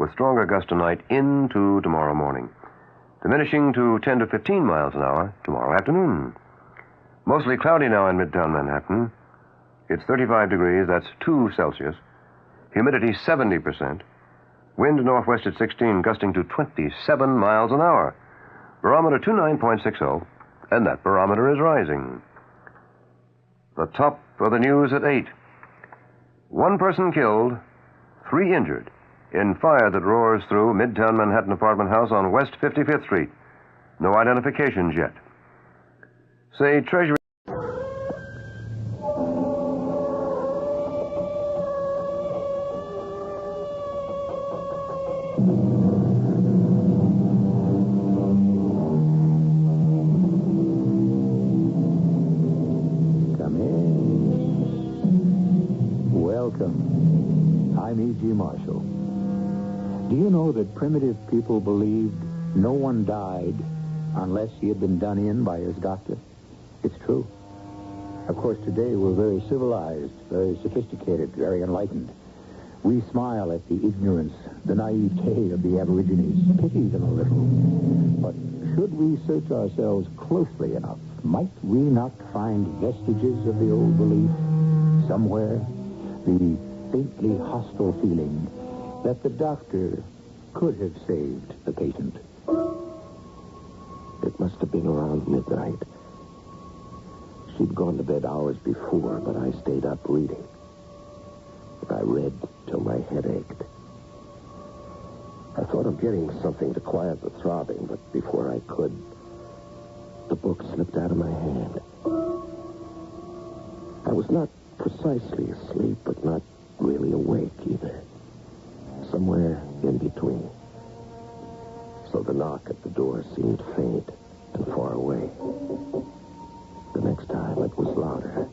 with stronger gusts tonight into tomorrow morning, diminishing to 10 to 15 miles an hour tomorrow afternoon. Mostly cloudy now in Midtown Manhattan. It's 35 degrees, that's 2 Celsius. Humidity 70%. Wind northwest at 16, gusting to 27 miles an hour. Barometer 29.60, and that barometer is rising. The top of the news at 8. 1 person killed, 3 injured in fire that roars through Midtown Manhattan apartment house on West 55th Street. No identifications yet. Say, Treasury... Marshall. Do you know that primitive people believed no one died unless he had been done in by his doctor? It's true. Of course, today we're very civilized, very sophisticated, very enlightened. We smile at the ignorance, the naivete of the Aborigines, pity them a little. But should we search ourselves closely enough, might we not find vestiges of the old belief somewhere? The faintly hostile feeling that the doctor could have saved the patient. It must have been around midnight. She'd gone to bed hours before, but I stayed up reading. I read till my head ached. I thought of getting something to quiet the throbbing, but before I could, the book slipped out of my hand. I was not precisely asleep, but not really awake either. Somewhere in between. So the knock at the door seemed faint and far away. The next time it was louder.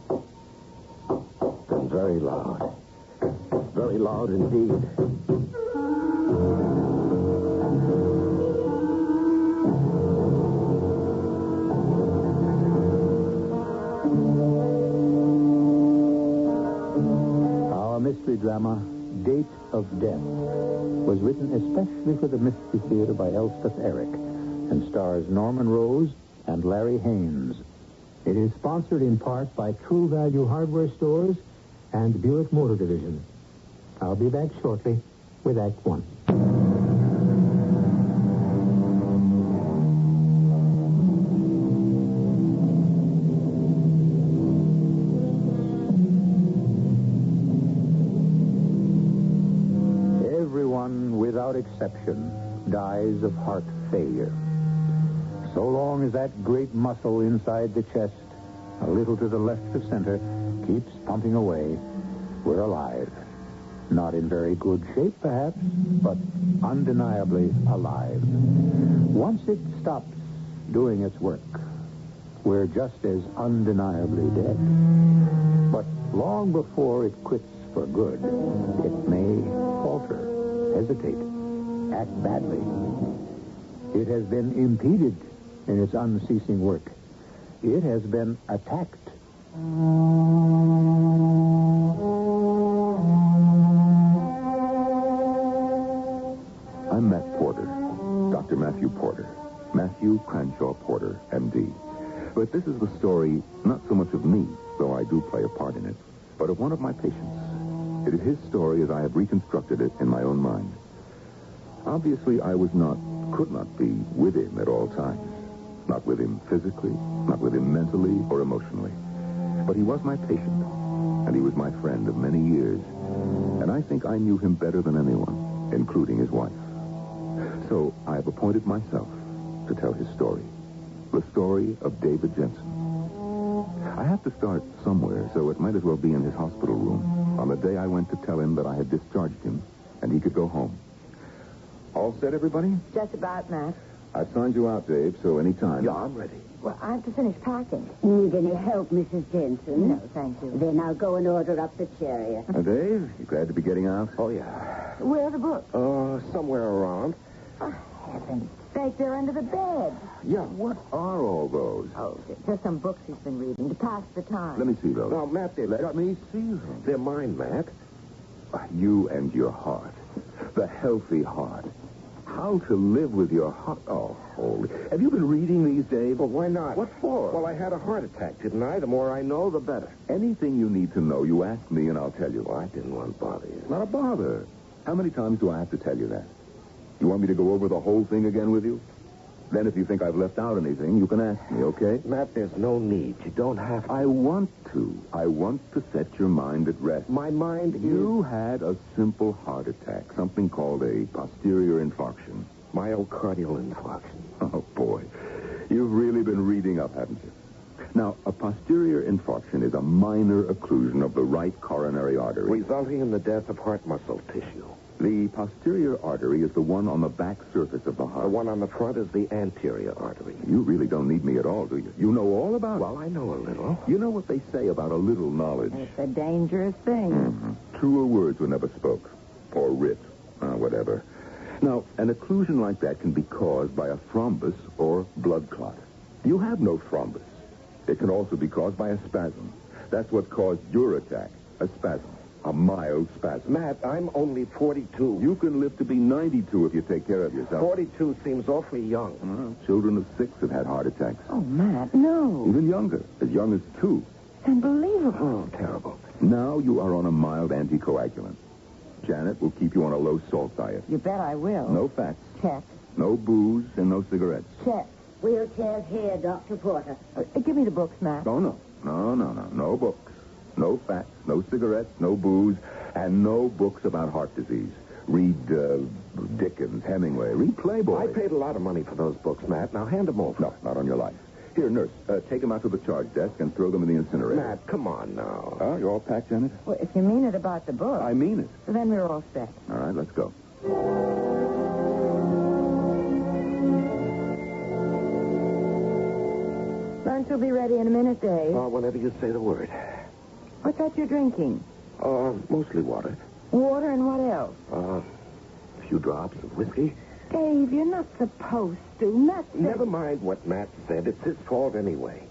Then very loud. Very loud indeed. Mystery drama, Date of Death, was written especially for the Mystery Theater by Elspeth Eric and stars Norman Rose and Larry Haynes. It is sponsored in part by True Value Hardware Stores and Buick Motor Division. I'll be back shortly with Act One. Without exception, dies of heart failure. So long as that great muscle inside the chest, a little to the left of center, keeps pumping away, we're alive. Not in very good shape, perhaps, but undeniably alive. Once it stops doing its work, we're just as undeniably dead. But long before it quits for good, it may falter, hesitate, act badly. It has been impeded in its unceasing work. It has been attacked. I'm Matt Porter, Dr. Matthew Porter, Matthew Cranshaw Porter, M.D. But this is the story, not so much of me, though I do play a part in it, but of one of my patients. It is his story as I have reconstructed it in my own mind. Obviously, I could not be with him at all times. Not with him physically, not with him mentally or emotionally. But he was my patient, and he was my friend of many years. And I think I knew him better than anyone, including his wife. So I have appointed myself to tell his story. The story of David Jensen. I have to start somewhere, so it might as well be in his hospital room on the day I went to tell him that I had discharged him and he could go home. All set, everybody? Just about, Matt. I've signed you out, Dave, so any time. Yeah, I'm ready. Well, I have to finish packing. Need any help, Mrs. Jensen? No, thank you. Then I'll go and order up the chariot. Dave, you glad to be getting out? Oh, yeah. Where are the books? Somewhere around. For heaven's sake, they're under the bed. Yeah, what are all those? Oh, just some books he's been reading to pass the time. Let me see those. Now, Matt, Let me see them. They're mine, Matt. You and your heart. The Healthy Heart. How to live with your heart. Oh, holy. Have you been reading these, Dave? Well, why not? What for? Well, I had a heart attack, didn't I? The more I know, the better. Anything you need to know, you ask me and I'll tell you. Well, I didn't want to bother you. Not a bother. How many times do I have to tell you that? You want me to go over the whole thing again with you? Then if you think I've left out anything, you can ask me, okay? Matt, there's no need. You don't have to. I want to. I want to set your mind at rest. My mind You had a simple heart attack, something called a posterior infarction. myocardial infarction. Oh, boy. You've really been reading up, haven't you? Now, a posterior infarction is a minor occlusion of the right coronary artery. Resulting in the death of heart muscle tissue. The posterior artery is the one on the back surface of the heart. The one on the front is the anterior artery. You really don't need me at all, do you? You know all about it. Well, I know a little. You know what they say about a little knowledge? It's a dangerous thing. Truer words were never spoke. Or writ. Whatever. Now, an occlusion like that can be caused by a thrombus or blood clot. You have no thrombus. It can also be caused by a spasm. That's what caused your attack. A spasm. A mild spasm. Matt, I'm only 42. You can live to be 92 if you take care of yourself. 42 seems awfully young. Children of 6 have had heart attacks. Oh, Matt, no. Even younger. As young as 2. It's unbelievable. Oh, terrible. Now you are on a mild anticoagulant. Janet will keep you on a low-salt diet. You bet I will. No fats, Check. no booze, and no cigarettes. Check. Wheelchairs here, Dr. Porter. Give me the books, Matt. Oh, no. No books. No fats, no cigarettes, no booze, and no books about heart disease. Read Dickens, Hemingway. Read Playboy. I paid a lot of money for those books, Matt. Now hand them over. No, not on your life. Here, nurse, take them out to the charge desk and throw them in the incinerator. Matt, come on now. Oh, you're all packed, Janet? Well, if you mean it about the book, I mean it. then we're all set. All right, let's go. Lunch will be ready in a minute, Dave. Whenever you say the word. What's that you're drinking? Mostly water. Water and what else? A few drops of whiskey. Dave, you're not supposed to. Matt said... Never mind what Matt said. It's his fault anyway.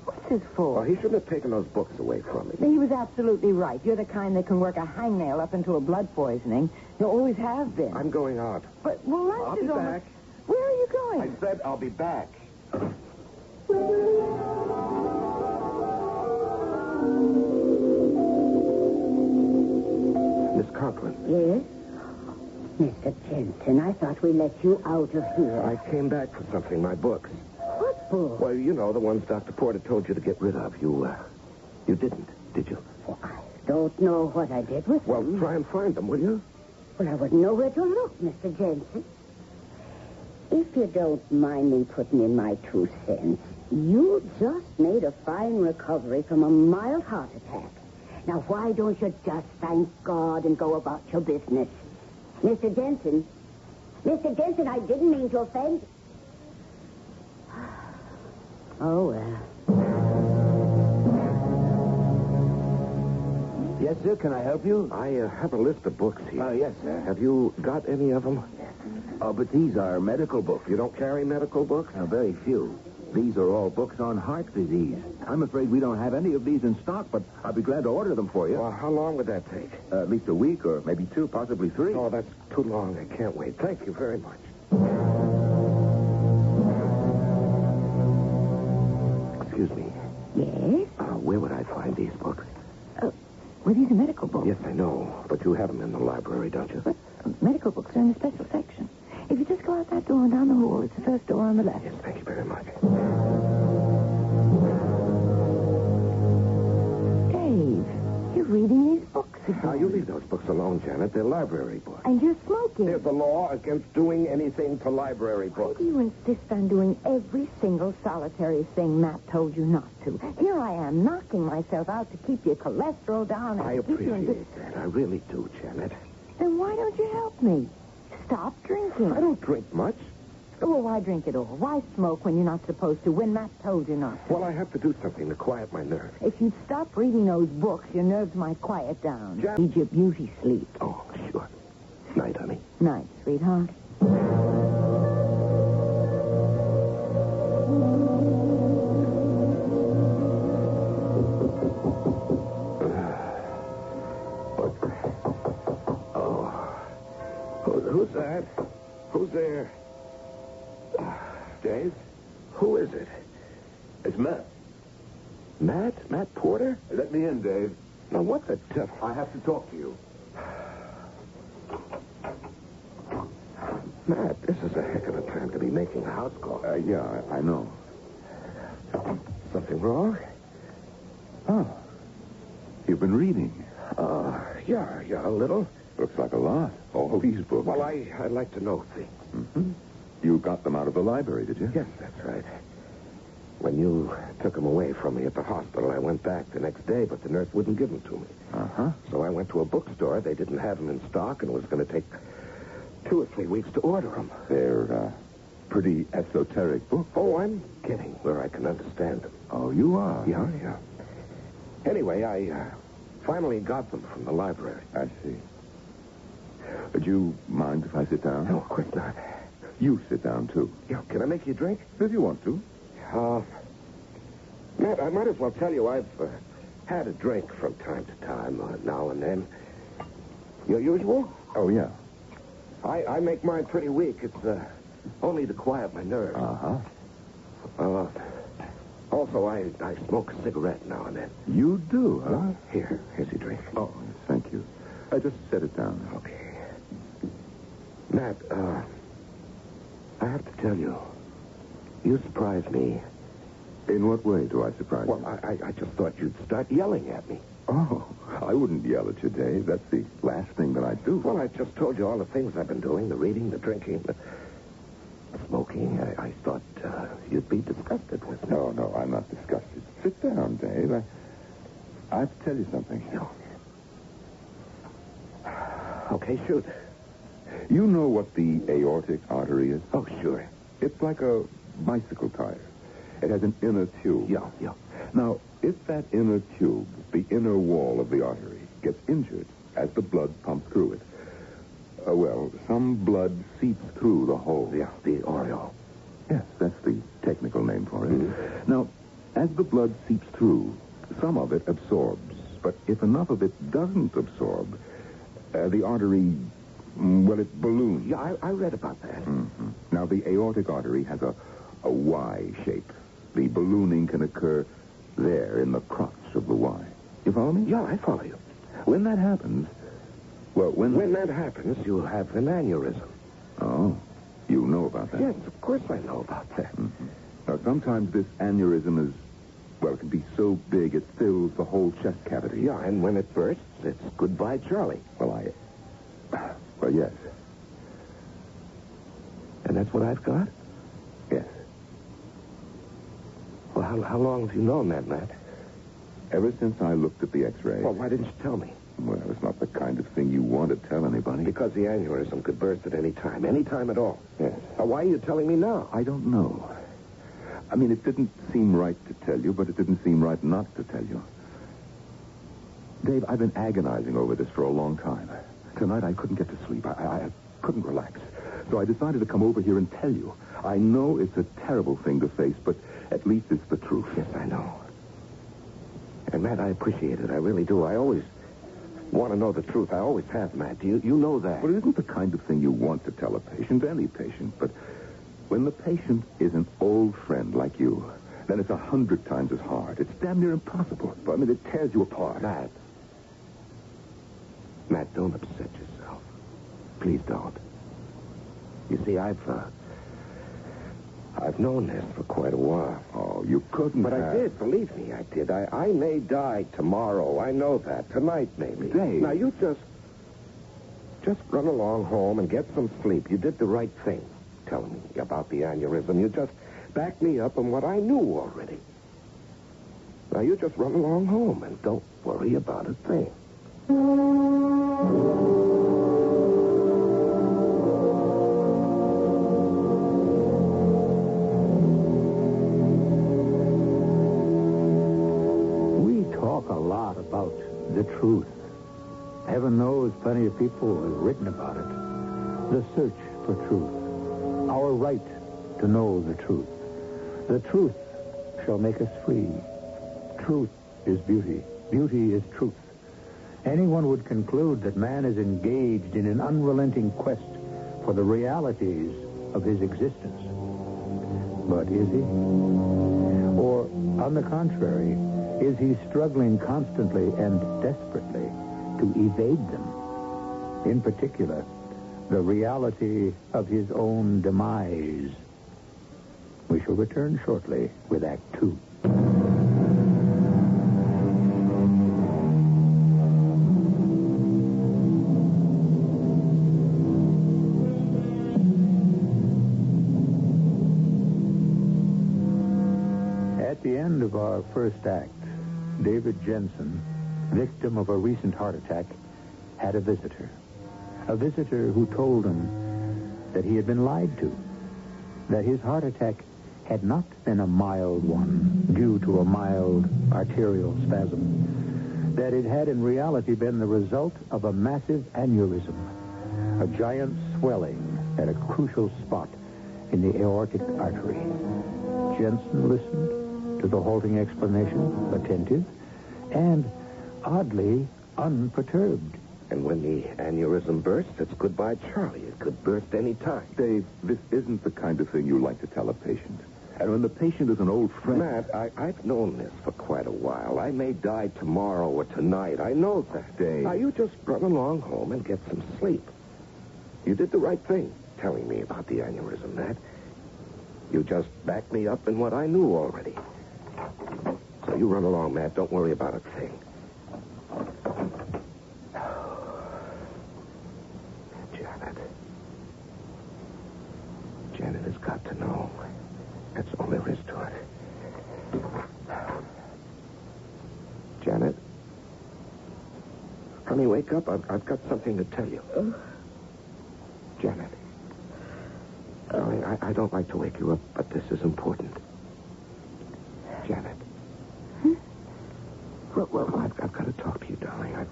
What's his fault? Well, he shouldn't have taken those books away from me. He was absolutely right. You're the kind that can work a hangnail up into a blood poisoning. You always have been. I'm going out. But, well, lunch I'll is be almost... back. Where are you going? I said I'll be back. Miss Conklin. Yes? Mr. Jensen, I thought we let you out of here. I came back for something, my books. What book? Well, you know, the ones Dr. Porter told you to get rid of. You didn't, did you? Well, I don't know what I did with Well, them. try and find them, will you? Well, I wouldn't know where to look, Mr. Jensen. If you don't mind me putting in my 2 cents, you just made a fine recovery from a mild heart attack. Now, why don't you just thank God and go about your business? Mr. Jensen, I didn't mean to offend. Oh, well. Yes, sir. Can I help you? I have a list of books here. Yes, sir. Have you got any of them? Oh, but these are medical books. You don't carry medical books? Very few. These are all books on heart disease. I'm afraid we don't have any of these in stock, but I'll be glad to order them for you. Well, how long would that take? At least a week, or maybe 2, possibly 3. Oh, that's too long. I can't wait. Thank you very much. Excuse me. Yes? Where would I find these books? Well, these are medical books. Yes, I know. But you have them in the library, don't you? But medical books are in a special section. If you just go out that door and down the hall, it's the first door on the left. Yes, thank you very much. Dave, you're reading these books again. Now, you leave those books alone, Janet. They're library books. And you're smoking. There's a law against doing anything to library Why books. do you insist on doing every single solitary thing Matt told you not to? Here I am, knocking myself out to keep your cholesterol down. And I keep you in good... appreciate that. I really do, Janet. Then why don't you help me? Stop drinking. I don't drink much. Well, why drink at all? Why smoke when you're not supposed to, when Matt told you not to? Well, I have to do something to quiet my nerves. If you'd stop reading those books, your nerves might quiet down. Jack- Need your beauty sleep. Oh, sure. Night, honey. Night, sweetheart. Matt? Who's there? Dave? Who is it? It's Matt. Matt? Matt Porter? Let me in, Dave. Now, what the devil? I have to talk to you. Matt, this is a heck of a time to be making a house call. Yeah, I know. Something wrong? Oh. You've been reading. Yeah, a little. Looks like a lot. All these books. Well, I'd like to know things. Mm-hmm. You got them out of the library, did you? Yes, that's right. When you took them away from me at the hospital, I went back the next day, but the nurse wouldn't give them to me. Uh-huh. So I went to a bookstore. They didn't have them in stock, and it was going to take 2 or 3 weeks to order them. They're pretty esoteric books. Oh, I'm getting where I can understand them. Oh, you are? Yeah. Anyway, I finally got them from the library. I see. Would you mind if I sit down? No, of course not. You sit down, too. Yeah, can I make you a drink? If you want to. Matt, I might as well tell you I've had a drink from time to time, now and then. Your usual? Oh, yeah. I make mine pretty weak. It's only to quiet my nerves. Uh-huh. Also, I smoke a cigarette now and then. You do, huh? Here's your drink. Oh, yes, thank you. Just set it down. Okay. Matt, I have to tell you, you surprised me. In what way do I surprise Well, you? I just thought you'd start yelling at me. Oh, I wouldn't yell at you, Dave. That's the last thing that I'd do. Well, I just told you all the things I've been doing, the reading, the drinking, the smoking. I thought you'd be disgusted with me. No, I'm not disgusted. Sit down, Dave. I have to tell you something. No. Okay, shoot. You know what the aortic artery is? Oh, sure. It's like a bicycle tire. It has an inner tube. Yeah. Now, if that inner tube, the inner wall of the artery, gets injured as the blood pumps through it, some blood seeps through the hole. Yeah, the aureole. Yes, that's the technical name for it. Mm-hmm. Now, as the blood seeps through, some of it absorbs. But if enough of it doesn't absorb, the artery, it balloons. Yeah, I read about that. Mm-hmm. Now, the aortic artery has a Y shape. The ballooning can occur there in the crotch of the Y. You follow me? Yeah, I follow you. When that happens, When that happens, you'll have an aneurysm. Oh, you know about that? Yes, of course I know about that. Mm-hmm. Now, sometimes this aneurysm it can be so big it fills the whole chest cavity. Yeah, and when it bursts, it's goodbye, Charlie. Well, yes. And that's what I've got? Yes. Well, how long have you known that, Matt? Ever since I looked at the X-ray. Well, why didn't you tell me? Well, it's not the kind of thing you want to tell anybody. Because the aneurysm could burst at any time at all. Yes. Now, why are you telling me now? I don't know. I mean, it didn't seem right to tell you, but it didn't seem right not to tell you. Dave, I've been agonizing over this for a long time. Tonight I couldn't get to sleep. I couldn't relax. So I decided to come over here and tell you. I know it's a terrible thing to face, but at least it's the truth. Yes, I know. And, Matt, I appreciate it. I really do. I always want to know the truth. I always have, Matt. You know that. Well, it isn't the kind of thing you want to tell a patient, any patient, but when the patient is an old friend like you, then it's 100 times as hard. It's damn near impossible. I mean, it tears you apart. Matt, don't upset yourself. Please don't. You see, I've known this for quite a while. Oh, you couldn't But have. I did, believe me, I did. I may die tomorrow. I know that. Tonight, maybe. Dave. Now, you just run along home and get some sleep. You did the right thing, telling me about the aneurysm. You just backed me up on what I knew already. Now, you just run along home and don't worry about a thing. Talk a lot about the truth. Heaven knows plenty of people have written about it. The search for truth. Our right to know the truth. The truth shall make us free. Truth is beauty. Beauty is truth. Anyone would conclude that man is engaged in an unrelenting quest for the realities of his existence. But is he? Or, on the contrary, is he struggling constantly and desperately to evade them? In particular, the reality of his own demise. We shall return shortly with Act Two. At the end of our first act, David Jensen, victim of a recent heart attack, had a visitor. A visitor who told him that he had been lied to, that his heart attack had not been a mild one due to a mild arterial spasm, that it had in reality been the result of a massive aneurysm, a giant swelling at a crucial spot in the aortic artery. Jensen listened to the halting explanation, attentive, and oddly unperturbed. And when the aneurysm bursts, it's goodbye, Charlie. It could burst any time. Dave, this isn't the kind of thing you like to tell a patient. And when the patient is an old friend... Matt, I've known this for quite a while. I may die tomorrow or tonight. I know that. Dave. Now, you just run along home and get some sleep. You did the right thing telling me about the aneurysm, Matt. You just backed me up in what I knew already. So you run along, Matt. Don't worry about a thing. Janet has got to know. That's all there is to it. Janet? Honey, wake up. I've got something to tell you. Janet. Darling, I don't like to wake you up, but this is important. Janet. Well, I've got to talk to you, darling. I've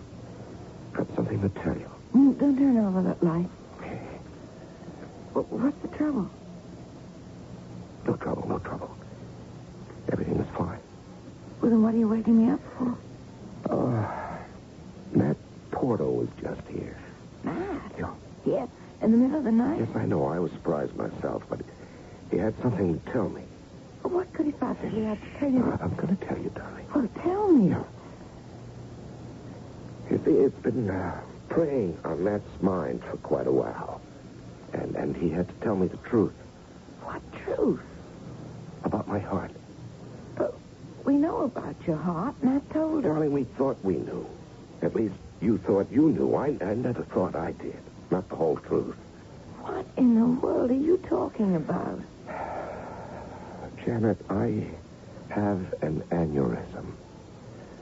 got something to tell you. Don't turn over that light. What's the trouble? No trouble, no trouble. Everything is fine. Well, then what are you waking me up for? Matt Porto was just here. Matt? Yeah. Here? In the middle of the night? Yes, I know. I was surprised myself, but he had something to tell me. Well, what could he possibly have to tell you? I'm going to tell you, darling. Well, tell me. Yeah. You see, it's been preying on Matt's mind for quite a while. And he had to tell me the truth. What truth? About my heart. But we know about your heart. Matt told us. Darling, we thought we knew. At least you thought you knew. I never thought I did. Not the whole truth. What in the world are you talking about? Janet, I have an aneurysm.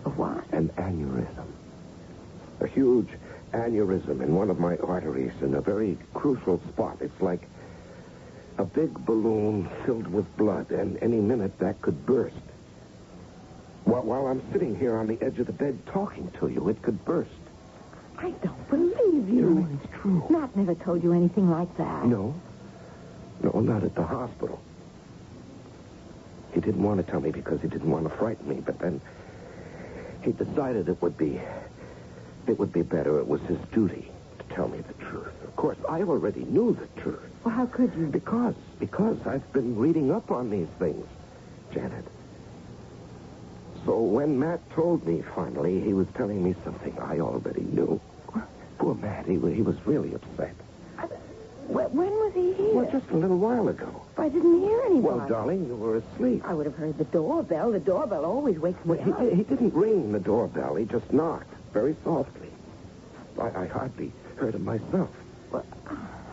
A what? An aneurysm. A huge aneurysm in one of my arteries in a very crucial spot. It's like a big balloon filled with blood, and any minute that could burst. While I'm sitting here on the edge of the bed talking to you, it could burst. I don't believe you. Darling, it's true. Matt never told you anything like that. No, not at the hospital. He didn't want to tell me because he didn't want to frighten me, but then he decided it would be better. It was his duty to tell me the truth. Of course, I already knew the truth. Well, how could you? Because I've been reading up on these things, Janet. So when Matt told me finally, he was telling me something I already knew. Poor Matt, he was really upset. When was he here? Well, just a little while ago. I didn't hear anybody. Well, darling, you were asleep. I would have heard the doorbell. The doorbell always wakes me up. He didn't ring the doorbell. He just knocked very softly. I hardly heard him myself. Well,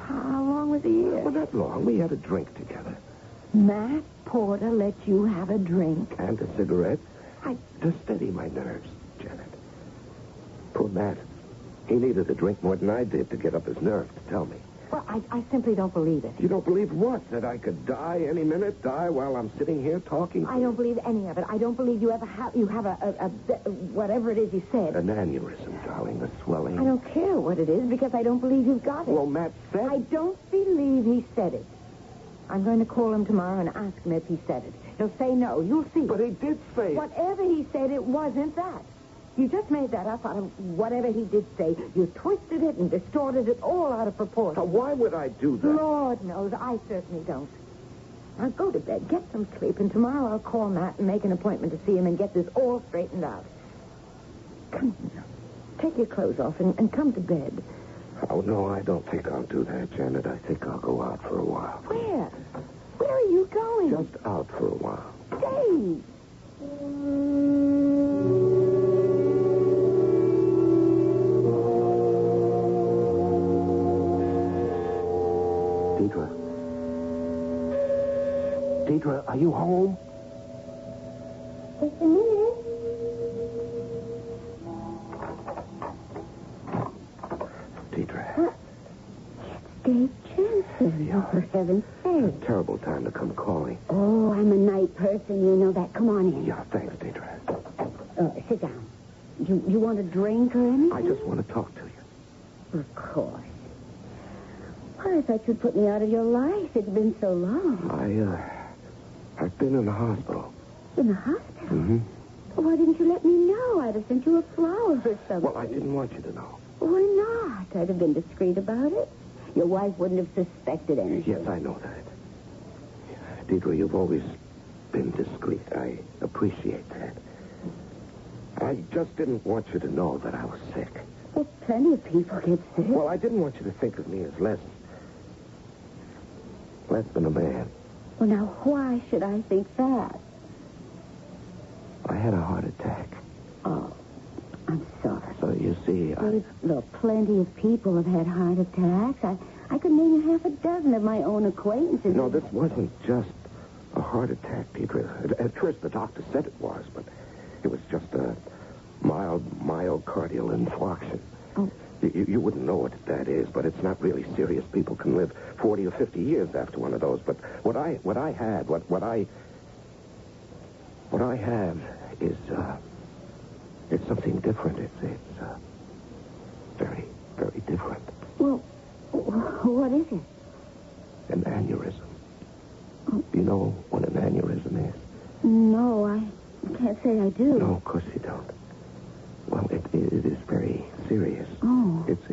how long was he here? Well, not long. We had a drink together. Matt Porter let you have a drink. And a cigarette. To steady my nerves, Janet. Poor Matt. He needed a drink more than I did to get up his nerve to tell me. Well, I simply don't believe it. You don't believe what? That I could die any minute? Die while I'm sitting here talking to I don't believe any of it. I don't believe you ever have a whatever it is you said. An aneurysm, darling, the swelling. I don't care what it is because I don't believe you've got it. Well, Matt said... I don't believe he said it. I'm going to call him tomorrow and ask him if he said it. He'll say no. You'll see. But he did say it. Whatever he said, it wasn't that. You just made that up out of whatever he did say. You twisted it and distorted it all out of proportion. Now, why would I do that? Lord knows, I certainly don't. Now go to bed, get some sleep, and tomorrow I'll call Matt and make an appointment to see him and get this all straightened out. Come here. Take your clothes off and come to bed. Oh, no, I don't think I'll do that, Janet. I think I'll go out for a while. Where? Where are you going? Just out for a while. Dave! Deidre, are you home? Just a minute. Deidre. Dave Jensen. Oh, for heaven's sake. Terrible time to come calling. Oh, I'm a night person. You know that. Come on in. Yeah, thanks, Deidre. Sit down. You want a drink or anything? I just want to talk to you. Of course. Well, I thought you'd put me out of your life. It's been so long. I've been in the hospital. In the hospital? Mm-hmm. Well, why didn't you let me know? I'd have sent you a flower or something. Well, I didn't want you to know. Why not? I'd have been discreet about it. Your wife wouldn't have suspected anything. Yes, I know that. Deidre, you've always been discreet. I appreciate that. I just didn't want you to know that I was sick. Well, plenty of people get sick. Well, I didn't want you to think of me as less than a man. Well, now, why should I think that? I had a heart attack. Oh, I'm sorry. So you see, Look, plenty of people have had heart attacks. I could name you half a dozen of my own acquaintances. No, this wasn't just a heart attack, Deidre. At first, the doctor said it was, but it was just a mild myocardial infarction. Oh. You wouldn't know what that is, but it's not really serious. People can live 40 or 50 years after one of those. But what I have is it's something different. It's very, very different. Well, what is it? An aneurysm. Oh. You know what an aneurysm is? No, I can't say I do. No, of course you don't. Well, it is very serious. Oh. It's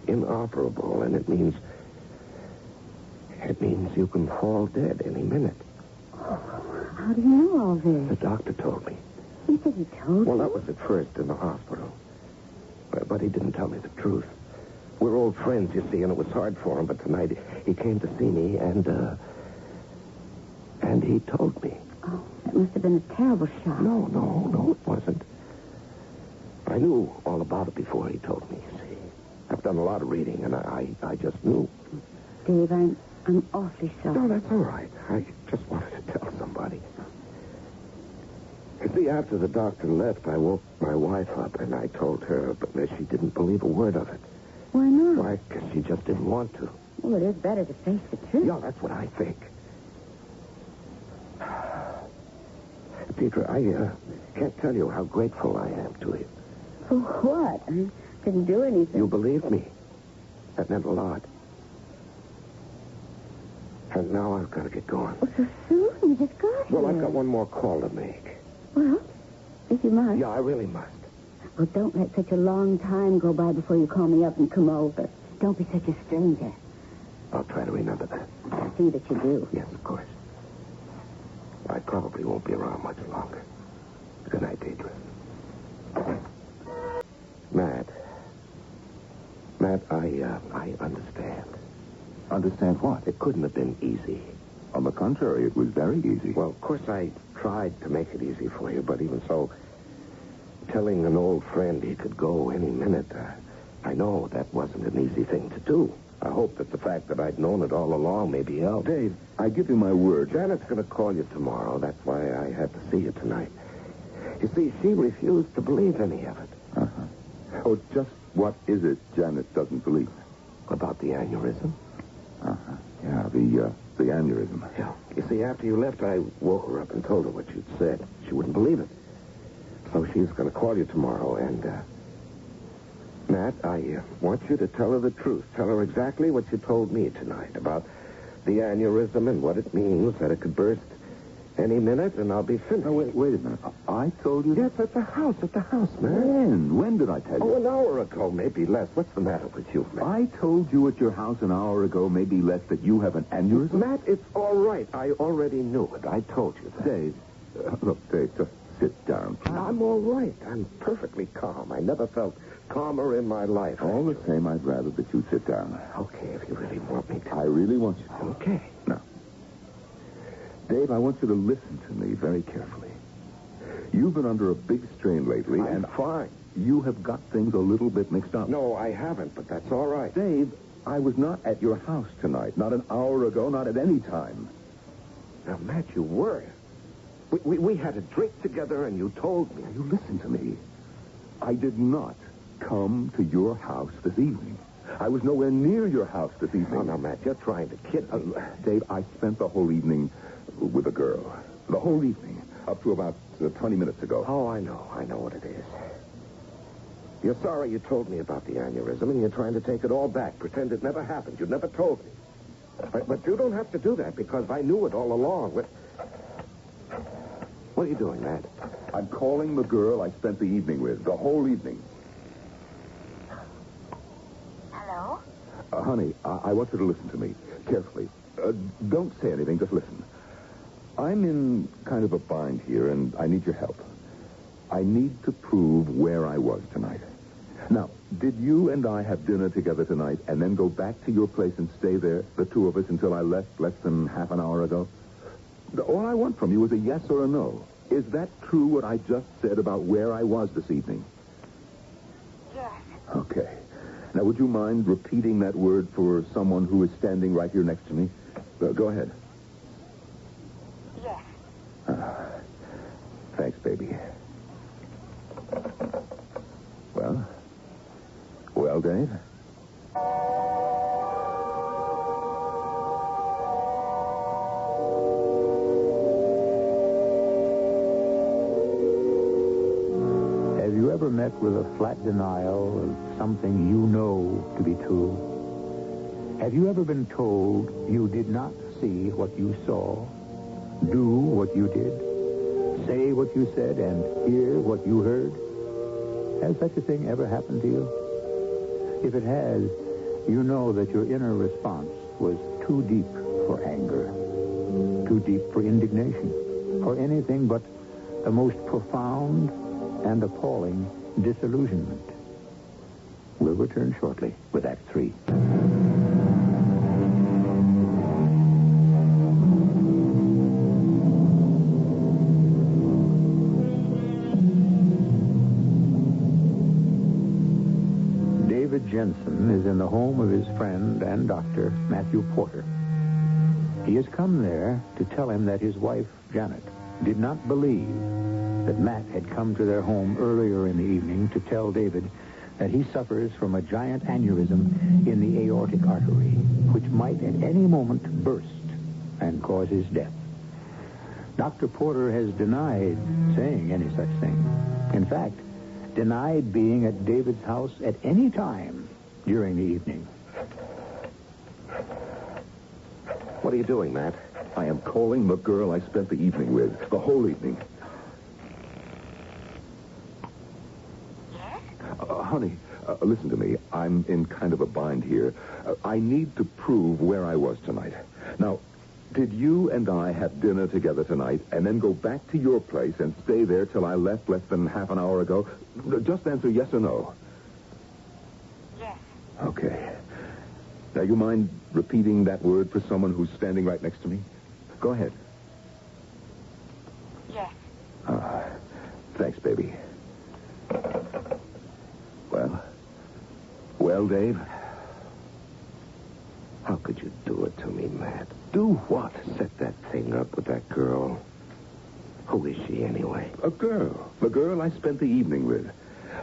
inoperable, and it means you can fall dead any minute. Oh, how do you know all this? The doctor told me. He said he told Well, you? that was at first in the hospital. But he didn't tell me the truth. We're old friends, you see, and it was hard for him. But tonight he came to see me, and he told me. Oh, that must have been a terrible shock. No, it wasn't. I knew all about it before he told me, you see. I've done a lot of reading, and I just knew. Dave, I'm awfully sorry. No, that's all right. I just wanted to tell somebody. You see, after the doctor left, I woke my wife up, and I told her, but she didn't believe a word of it. Why not? Why, because she just didn't want to. Well, it is better to face the truth. Yeah, that's what I think. Deidre, I can't tell you how grateful I am to you. For what? I didn't do anything. You believed me. That meant a lot. And now I've got to get going. Well, so soon? You just got here. Well, I've got one more call to make. Well, if you must. Yeah, I really must. Well, don't let such a long time go by before you call me up and come over. Don't be such a stranger. I'll try to remember that. I'll see that you do. Yes, of course. I probably won't be around much longer. Good night, Deidre. Matt, I understand. Understand what? It couldn't have been easy. On the contrary, it was very easy. Well, of course, I tried to make it easy for you, but even so, telling an old friend he could go any minute, I know that wasn't an easy thing to do. I hope that the fact that I'd known it all along maybe helped. Dave, I give you my word. Janet's going to call you tomorrow. That's why I had to see you tonight. You see, she refused to believe any of it. Uh-huh. Oh, just what is it Janet doesn't believe? About the aneurysm? Uh-huh. Yeah, the aneurysm. Yeah. You see, after you left, I woke her up and told her what you'd said. She wouldn't believe it. So she's going to call you tomorrow, and, Matt, I want you to tell her the truth. Tell her exactly what you told me tonight about the aneurysm and what it means, that it could burst Any minute, and I'll be finished. Now, wait a minute. I told you Yes, that? at the house, man. When did I tell you? Oh, an hour ago, maybe less. What's the matter with you, Matt? I told you at your house an hour ago, maybe less, that you have an aneurysm? Matt, it's all right. I already knew it. I told you that. Dave, look, Dave, just sit down. I'm all right. I'm perfectly calm. I never felt calmer in my life. All the same, I'd rather that you sit down. Okay, if you really want me to. I really want you to. Okay. Now, Dave, I want you to listen to me very carefully. You've been under a big strain lately, I'm and fine. you have got things a little bit mixed up. No, I haven't, but that's all right. Dave, I was not at your house tonight. Not an hour ago, not at any time. Now, Matt, you were. We had a drink together, and you told me. Now, you listen to me. I did not come to your house this evening. I was nowhere near your house this evening. Oh, now, Matt, you're trying to kid me. Dave, I spent the whole evening with a girl. The whole evening, up to about 20 minutes ago. Oh, I know what it is. You're sorry you told me about the aneurysm, and you're trying to take it all back, pretend it never happened. You never told me. But you don't have to do that, because I knew it all along. What are you doing, Matt? I'm calling the girl I spent the evening with, the whole evening. Hello? Honey, I want you to listen to me carefully. Don't say anything, just listen. I'm in kind of a bind here, and I need your help. I need to prove where I was tonight. Now, did you and I have dinner together tonight and then go back to your place and stay there, the two of us, until I left less than half an hour ago? All I want from you is a yes or a no. Is that true, what I just said about where I was this evening? Yes. Okay. Now, would you mind repeating that word for someone who is standing right here next to me? Go ahead. Yes. Thanks, baby. Well, Dave? Have you ever met with a flat denial of something you know to be true? Have you ever been told you did not see what you saw, do what you did, say what you said, and hear what you heard? Has such a thing ever happened to you? If it has, you know that your inner response was too deep for anger, too deep for indignation, for anything but the most profound and appalling disillusionment. We'll return shortly with Act 3. David Jensen is in the home of his friend and doctor, Matthew Porter. He has come there to tell him that his wife, Janet, did not believe that Matt had come to their home earlier in the evening to tell David that he suffers from a giant aneurysm in the aortic artery, which might at any moment burst and cause his death. Dr. Porter has denied saying any such thing. In fact, denied being at David's house at any time during the evening. What are you doing, Matt? I am calling the girl I spent the evening with, the whole evening. Yes? Honey, listen to me. I'm in kind of a bind here. I need to prove where I was tonight. Now, did you and I have dinner together tonight and then go back to your place and stay there till I left less than half an hour ago? Just answer yes or no. Yes. Okay. Now, you mind repeating that word for someone who's standing right next to me? Go ahead. Yes. Thanks, baby. Well, Dave? How could you do it to me, Matt? Do what? Set that thing up with that girl. Who is she, anyway? A girl. The girl I spent the evening with.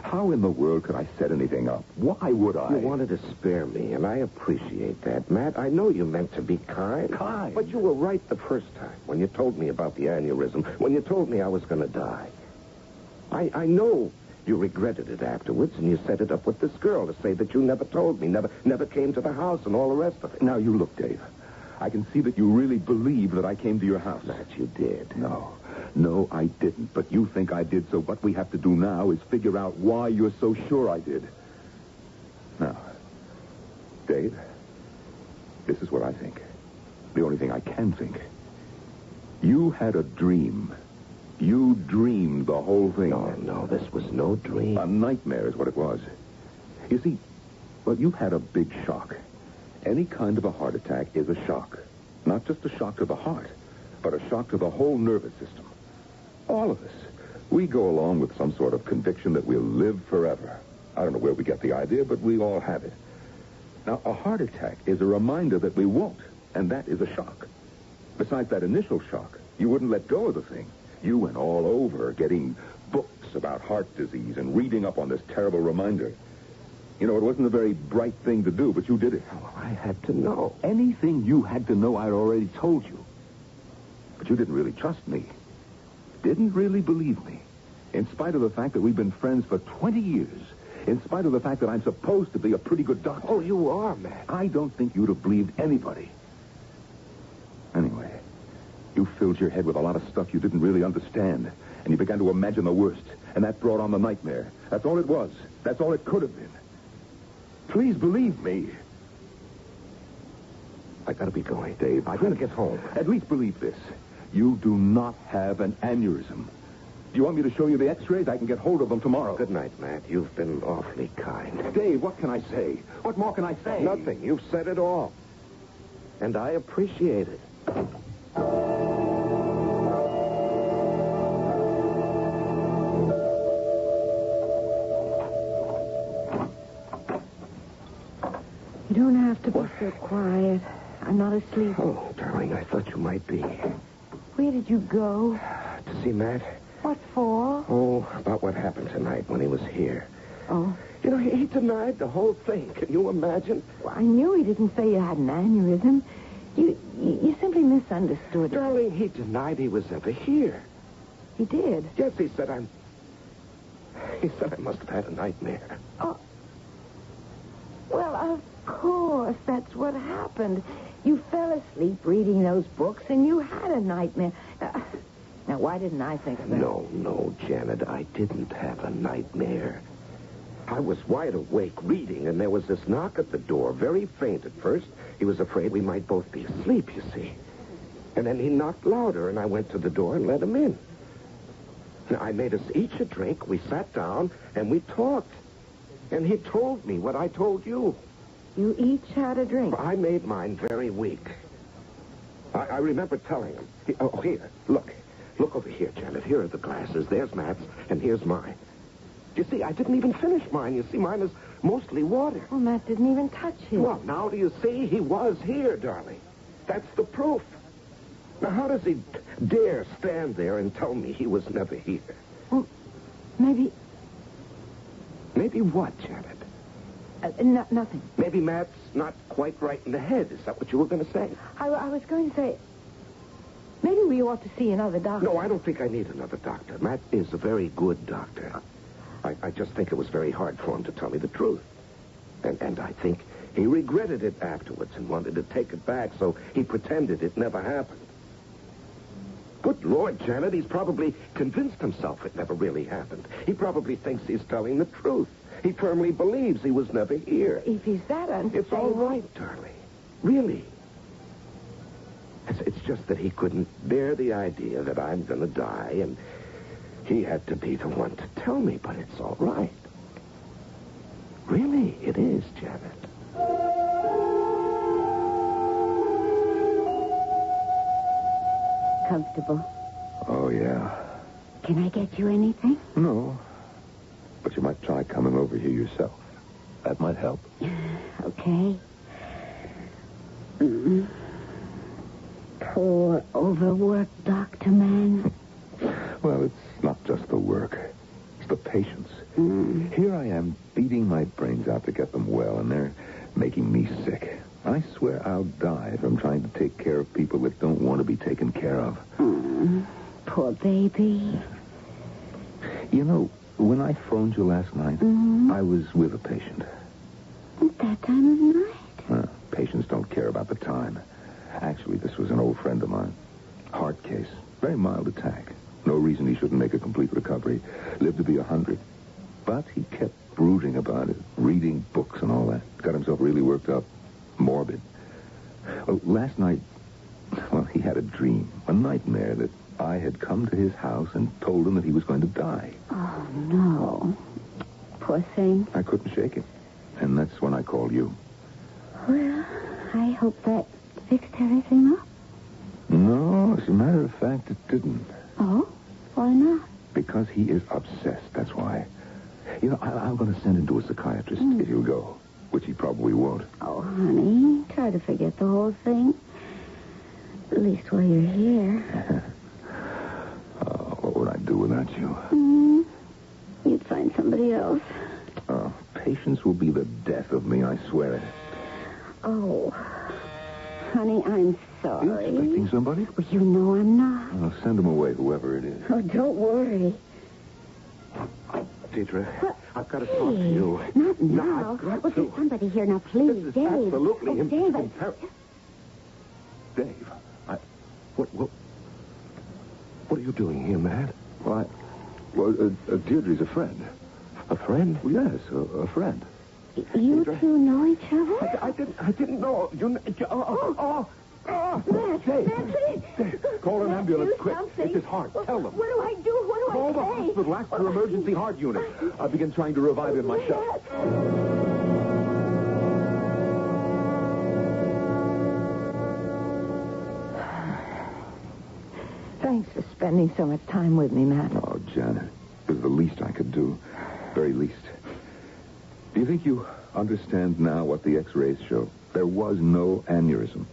How in the world could I set anything up? Why would I? You wanted to spare me, and I appreciate that, Matt. I know you meant to be kind. Kind? But you were right the first time, when you told me about the aneurysm, when you told me I was going to die. I know you regretted it afterwards, and you set it up with this girl to say that you never told me, never came to the house, and all the rest of it. Now, you look, Dave. I can see that you really believe that I came to your house. Matt, you did. No, I didn't. But you think I did, so what we have to do now is figure out why you're so sure I did. Now, Dave, this is what I think. The only thing I can think. You had a dream. You dreamed the whole thing. No, this was no dream. A nightmare is what it was. You see, well, you had a big shock. Any kind of a heart attack is a shock. Not just a shock to the heart, but a shock to the whole nervous system. All of us. We go along with some sort of conviction that we'll live forever. I don't know where we get the idea, but we all have it. Now, a heart attack is a reminder that we won't, and that is a shock. Besides that initial shock, you wouldn't let go of the thing. You went all over getting books about heart disease and reading up on this terrible reminder. You know, it wasn't a very bright thing to do, but you did it. Oh, I had to know. Anything you had to know, I'd already told you. But you didn't really trust me. Didn't really believe me. In spite of the fact that we've been friends for 20 years. In spite of the fact that I'm supposed to be a pretty good doctor. Oh, you are, Matt. I don't think you'd have believed anybody. Anyway, you filled your head with a lot of stuff you didn't really understand. And you began to imagine the worst. And that brought on the nightmare. That's all it was. That's all it could have been. Please believe me. I gotta be going, Dave. I gotta get home. At least believe this. You do not have an aneurysm. Do you want me to show you the x-rays? I can get hold of them tomorrow. Good night, Matt. You've been awfully kind. Dave, what can I say? What more can I say? Nothing. You've said it all. And I appreciate it. You don't have to be so quiet. I'm not asleep. Oh, darling, I thought you might be. Where did you go? To see Matt? What for? Oh, about what happened tonight when he was here. Oh. You know, he denied the whole thing. Can you imagine? Well, I knew he didn't say you had an aneurysm. You simply misunderstood it. Darling, he denied he was ever here. He did? Yes, he said I must have had a nightmare. Oh. Well, of course, that's what happened. You fell asleep reading those books, and you had a nightmare. Now, why didn't I think of that? No, Janet, I didn't have a nightmare. I was wide awake reading, and there was this knock at the door, very faint at first. He was afraid we might both be asleep, you see. And then he knocked louder, and I went to the door and let him in. Now, I made us each a drink. We sat down, and we talked. And he told me what I told you. You each had a drink? I made mine very weak. I remember telling him. Here, look. Look over here, Janet. Here are the glasses. There's Matt's, and here's mine. You see, I didn't even finish mine. You see, mine is mostly water. Well, Matt didn't even touch it. Well, now do you see? He was here, darling. That's the proof. Now, how does he dare stand there and tell me he was never here? Well, maybe... Maybe what, Janet? Nothing. Maybe Matt's not quite right in the head. Is that what you were going to say? I was going to say... Maybe we ought to see another doctor. No, I don't think I need another doctor. Matt is a very good doctor. I just think it was very hard for him to tell me the truth. And I think he regretted it afterwards and wanted to take it back, so he pretended it never happened. Good Lord, Janet, he's probably convinced himself it never really happened. He probably thinks he's telling the truth. He firmly believes he was never here. If he's that unstable... It's all right, darling. Really. It's just that he couldn't bear the idea that I'm going to die, and he had to be the one to tell me, but it's all right. Really, it is, Janet. Comfortable? Oh, yeah. Can I get you anything? No. But you might try coming over here yourself. That might help. Okay. Poor, overworked doctor man. Well, it's not just the work. It's the patients. Here I am beating my brains out to get them well, and they're making me sick. I swear I'll die if I'm trying to take care of people that don't want to be taken care of. Poor baby. You know, when I phoned you last night, I was with a patient. At that time of night? Patients don't care about the time. Actually, this was an old friend of mine. Heart case. Very mild attack. No reason he shouldn't make a complete recovery. Lived to be 100. But he kept brooding about it, reading books and all that. Got himself really worked up. Morbid. Well, last night, he had a dream, a nightmare that I had come to his house and told him that he was going to die. Oh, no. Poor thing. I couldn't shake it. And that's when I called you. Well, I hope that fixed everything up. No, as a matter of fact, it didn't. Oh? Why not? Because he is obsessed, that's why. You know, I'm going to send him to a psychiatrist if he'll go, which he probably won't. Oh, honey, try to forget the whole thing. At least while you're here. What would I do without you? You'd find somebody else. Patience will be the death of me, I swear it. Oh, honey, I'm sorry. You expecting somebody? Well, you know I'm not. I'll send him away, whoever it is. Oh, don't worry. Deirdre, What? I've got to talk to you. Not No, now. I've got Well, to. there's somebody here now, please, This is Dave. absolutely Oh, Dave, Dave, what are you doing here, Matt? Deirdre's a friend. A friend? Yes, a friend. You Deirdre? two know each other? I didn't know. Matt, Dave, call an ambulance, quick. Something. It's his heart. Tell them. What do I do? What do Call the I say? hospital. Ask for emergency heart unit. I'll begin trying to revive him myself. Thanks for spending so much time with me, Matt. Oh, Janet, it was the least I could do. Very least. Do you think you understand now what the X-rays show? There was no aneurysm.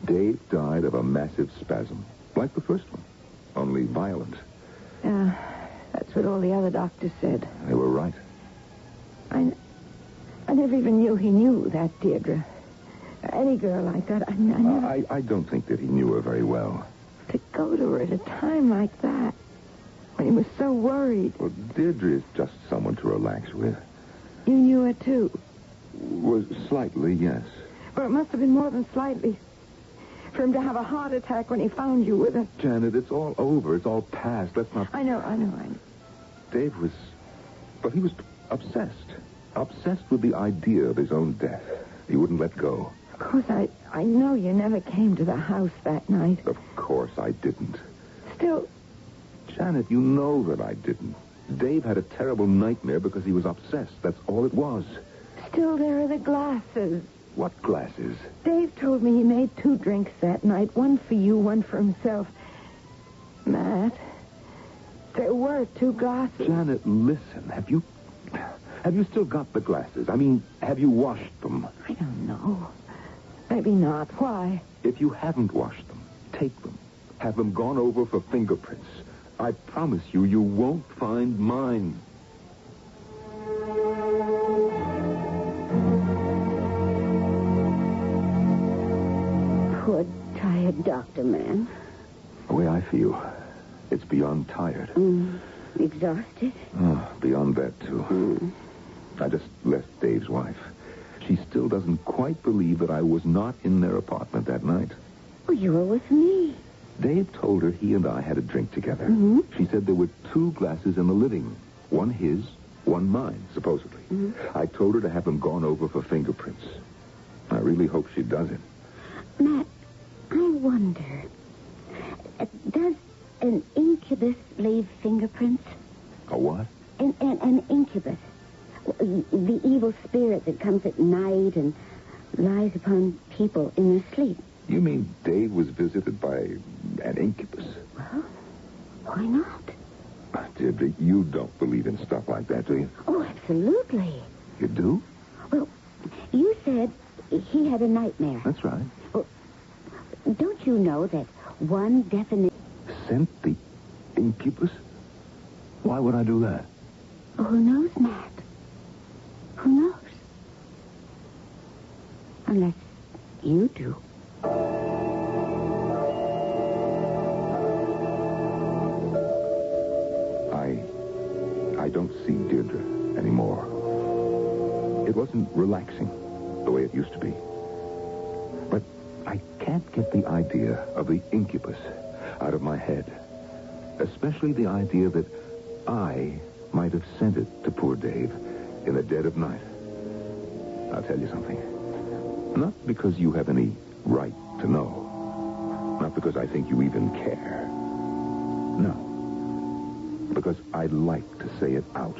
Dave died of a massive spasm, like the first one, only violent. That's what all the other doctors said. They were right. I never even knew he knew that, Deirdre. Any girl like that, I never... I don't think that he knew her very well. To go to her at a time like that, when he was so worried. Well, Deirdre is just someone to relax with. You knew her, too. Was slightly, yes. Well, it must have been more than slightly. For him to have a heart attack when he found you with her. Janet, it's all over. It's all past. Let's not... I know. Dave was... But he was obsessed. Obsessed with the idea of his own death. He wouldn't let go. Of course, I know you never came to the house that night. Of course I didn't. Still, Janet, you know that I didn't. Dave had a terrible nightmare because he was obsessed. That's all it was. still there are the glasses. What glasses? Dave told me he made 2 drinks that night. One for you, one for himself. Matt, there were 2 glasses. Janet, listen. Have you still got the glasses? I mean, have you washed them? I don't know. Maybe not. Why? If you haven't washed them, take them. Have them gone over for fingerprints. I promise you, you won't find mine. Poor tired doctor man. The way I feel, it's beyond tired. Exhausted? Oh, beyond that, too. I just left Dave's wife. She still doesn't quite believe that I was not in their apartment that night. Well, you were with me. Dave told her he and I had a drink together. Mm-hmm. She said there were 2 glasses in the living room. One his, one mine, supposedly. I told her to have them gone over for fingerprints. I really hope she does it. Matt, I wonder, does an incubus leave fingerprints? A what? An incubus. The evil spirit that comes at night and lies upon people in their sleep. You mean Dave was visited by an incubus? Well, why not? Deirdre, you don't believe in stuff like that, do you? Oh, absolutely. You do? Well, you said he had a nightmare. That's right. Well, don't you know that one definition... Sent the incubus? Why would I do that? Oh, who knows, Matt? Who knows? Unless you do. I don't see Deirdre anymore. It wasn't relaxing the way it used to be. But I can't get the idea of the incubus out of my head. Especially the idea that I might have sent it to poor Dave in the dead of night. I'll tell you something. Not because you have any right to know. Not because I think you even care. No. Because I'd like to say it out.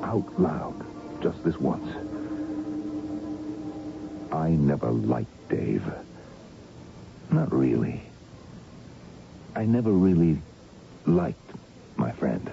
Out loud. Just this once. I never liked Dave. Not really. I never really liked my friend.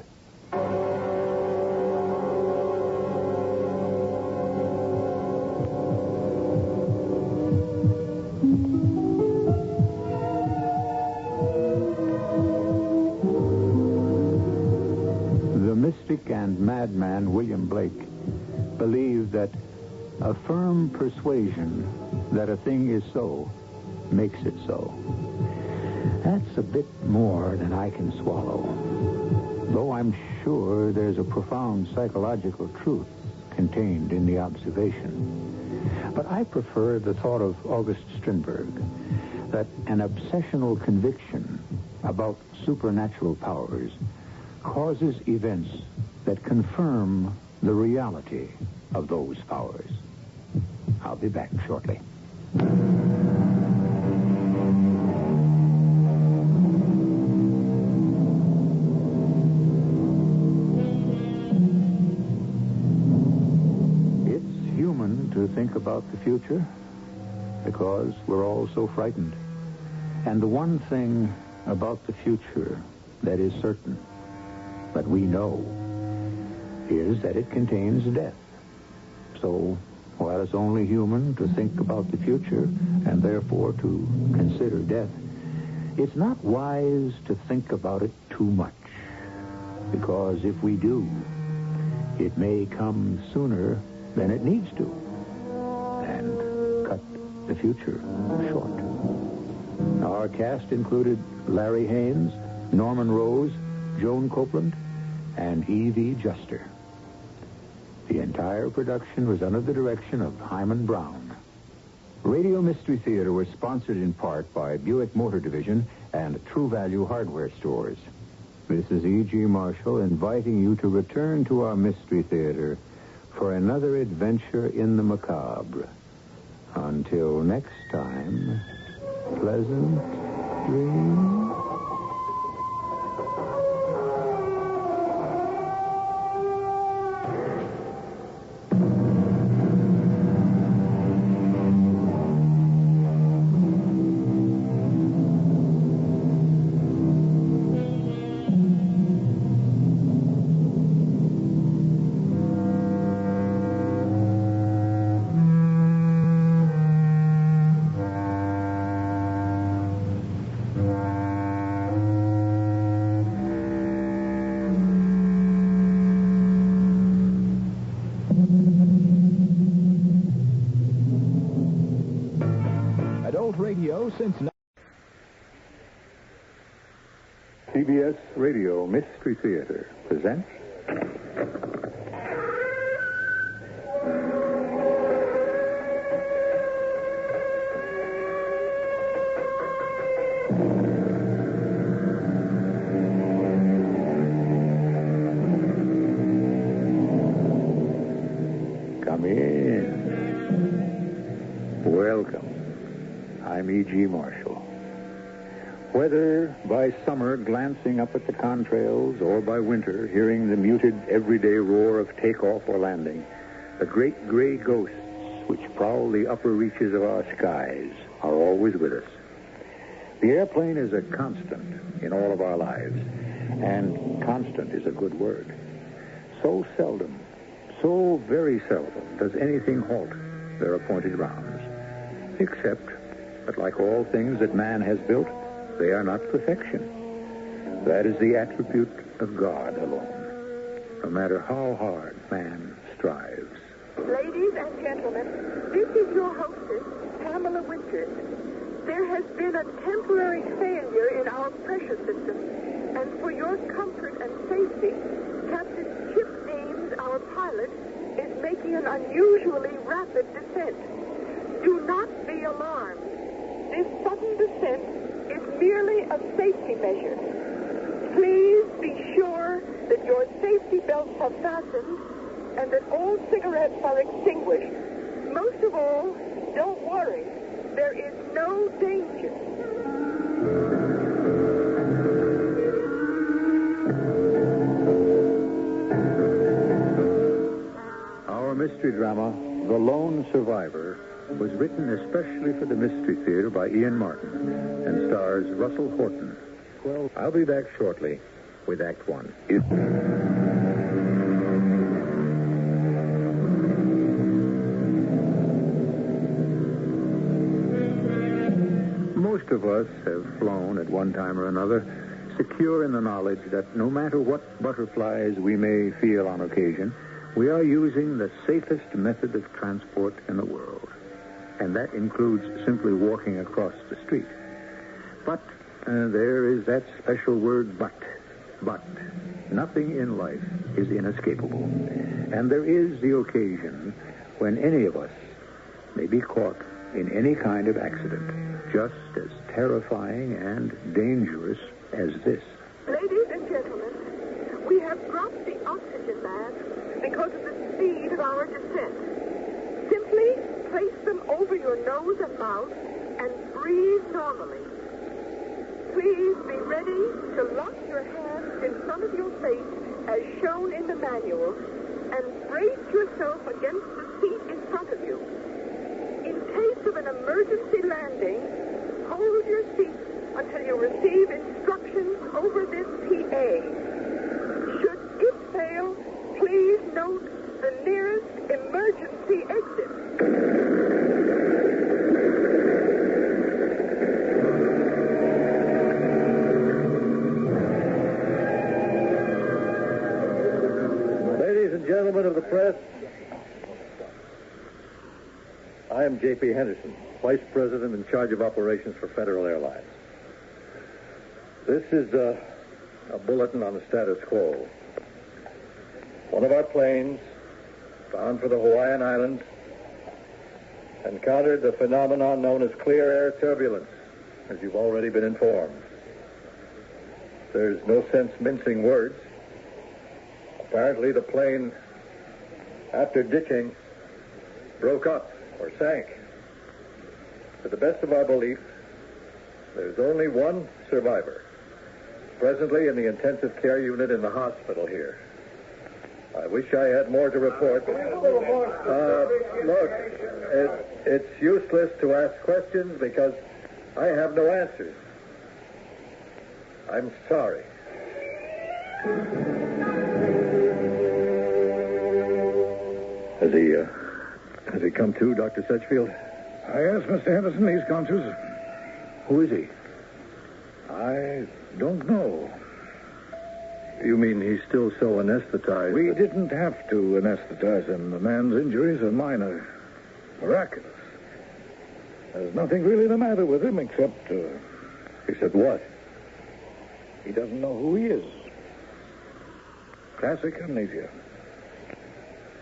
The mystic and madman William Blake believed that a firm persuasion that a thing is so makes it so. That's a bit more than I can swallow. Though I'm sure there's a profound psychological truth contained in the observation. But I prefer the thought of August Strindberg that an obsessional conviction about supernatural powers causes events that confirm the reality of those powers. I'll be back shortly. It's human to think about the future because we're all so frightened. And the one thing about the future that is certain, that we know, is that it contains death. So, while it's only human to think about the future and therefore to consider death, it's not wise to think about it too much. Because if we do, it may come sooner than it needs to and cut the future short. Our cast included Larry Haynes, Norman Rose, Joan Copeland, and E.V. Juster. The entire production was under the direction of Hyman Brown. Radio Mystery Theater was sponsored in part by Buick Motor Division and True Value Hardware Stores. This is E.G. Marshall inviting you to return to our Mystery Theater for another adventure in the macabre. Until next time, pleasant dreams. Radio since... CBS Radio Mystery Theater presents... Come in. Welcome. I'm E.G. Marshall. Whether by summer glancing up at the contrails or by winter hearing the muted everyday roar of takeoff or landing, the great gray ghosts which prowl the upper reaches of our skies are always with us. The airplane is a constant in all of our lives, and constant is a good word. So seldom, so very seldom does anything halt their appointed rounds, except that like all things that man has built, they are not perfection. That is the attribute of God alone, no matter how hard man strives. Ladies and gentlemen, this is your hostess, Pamela Winters. There has been a temporary failure in our pressure system, and for your comfort and safety, Captain Chip Ames, our pilot, is making an unusually rapid descent. Do not be alarmed. of safety measures. Please be sure that your safety belts have fastened and that all cigarettes are extinguished. Most of all, don't worry. There is no danger. Our mystery drama, The Lone Survivor, was written especially for the Mystery Theater by Ian Martin and stars Russell Horton. Well, I'll be back shortly with Act One. Most of us have flown at one time or another, secure in the knowledge that no matter what butterflies we may feel on occasion, we are using the safest method of transport in the world. And that includes simply walking across the street. But there is that special word, but. But nothing in life is inescapable. And there is the occasion when any of us may be caught in any kind of accident, just as terrifying and dangerous as this. Ladies and gentlemen, we have dropped the oxygen mask because of the speed of our descent. Simply place them over your nose and mouth and breathe normally. Please be ready to lock your hands in front of your face as shown in the manual and brace yourself against the seat in front of you. In case of an emergency landing, hold your seat until you receive instructions over this PA. Should it fail, please note the nearest emergency exit. Ladies and gentlemen of the press, I am J.P. Henderson, Vice President in charge of operations for Federal Airlines. This is a bulletin on the status quo. One of our planes, bound for the Hawaiian Islands, encountered the phenomenon known as clear air turbulence, as you've already been informed. There's no sense mincing words. Apparently the plane, after ditching, broke up or sank. To the best of our belief, there's only one survivor, presently in the intensive care unit in the hospital here. I wish I had more to report. Look, it's useless to ask questions because I have no answers. I'm sorry. Has he come to, Dr. Sedgefield? Yes, Mr. Henderson, he's conscious. Who is he? I don't know. You mean he's still so anesthetized? We didn't have to anesthetize him. The man's injuries are minor. Miraculous. There's nothing really the matter with him except... Except what? He doesn't know who he is. Classic amnesia.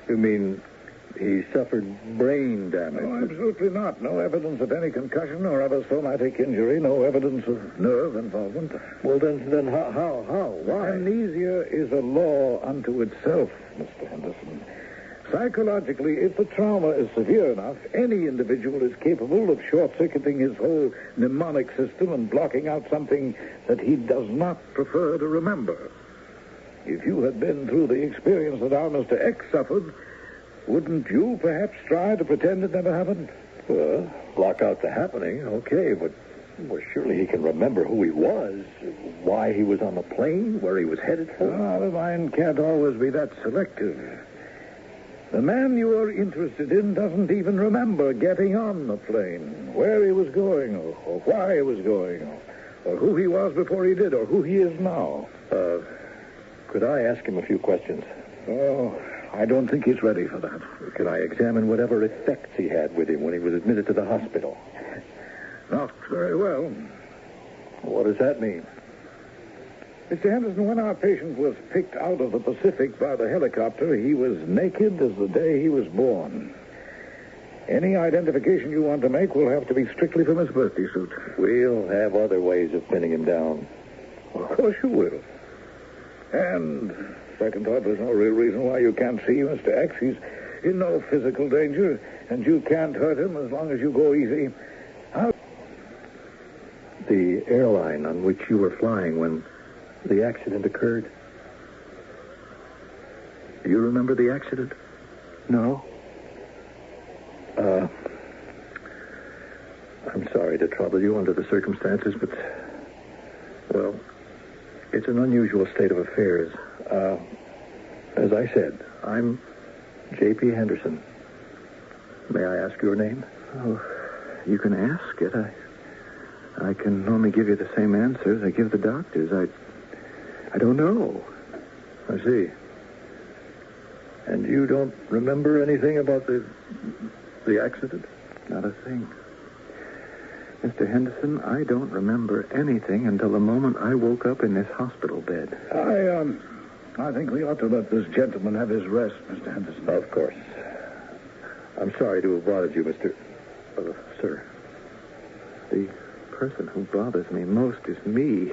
You mean he suffered brain damage? No, absolutely not. No evidence of any concussion or other somatic injury. No evidence of nerve involvement. Well, then how? Why? Amnesia is a law unto itself, Mr. Henderson. Psychologically, if the trauma is severe enough, any individual is capable of short-circuiting his whole mnemonic system and blocking out something that he does not prefer to remember. If you had been through the experience that our Mr. X suffered, wouldn't you perhaps try to pretend it never happened? Well, block out the happening, okay, but surely he can remember who he was, why he was on the plane, where he was headed for. The mind can't always be that selective. The man you are interested in doesn't even remember getting on the plane, where he was going, or why he was going, or who he was before he did, or who he is now. Could I ask him a few questions? Oh, I don't think he's ready for that. Could I examine whatever effects he had with him when he was admitted to the hospital? Not very well. What does that mean? Mr. Henderson, when our patient was picked out of the Pacific by the helicopter, he was naked as the day he was born. Any identification you want to make will have to be strictly from his birthday suit. We'll have other ways of pinning him down. Well, of course you will. And, second thought, there's no real reason why you can't see Mr. X. He's in no physical danger, and you can't hurt him as long as you go easy. The airline on which you were flying when the accident occurred. Do you remember the accident? No. I'm sorry to trouble you under the circumstances, but, well, it's an unusual state of affairs. As I said, I'm J.P. Henderson. May I ask your name? Oh, you can ask it. I can only give you the same answers I give the doctors. I don't know. I see. And you don't remember anything about the accident? Not a thing. Mr. Henderson, I don't remember anything until the moment I woke up in this hospital bed. I think we ought to let this gentleman have his rest, Mr. Henderson. Of course. I'm sorry to have bothered you, sir. The person who bothers me most is me.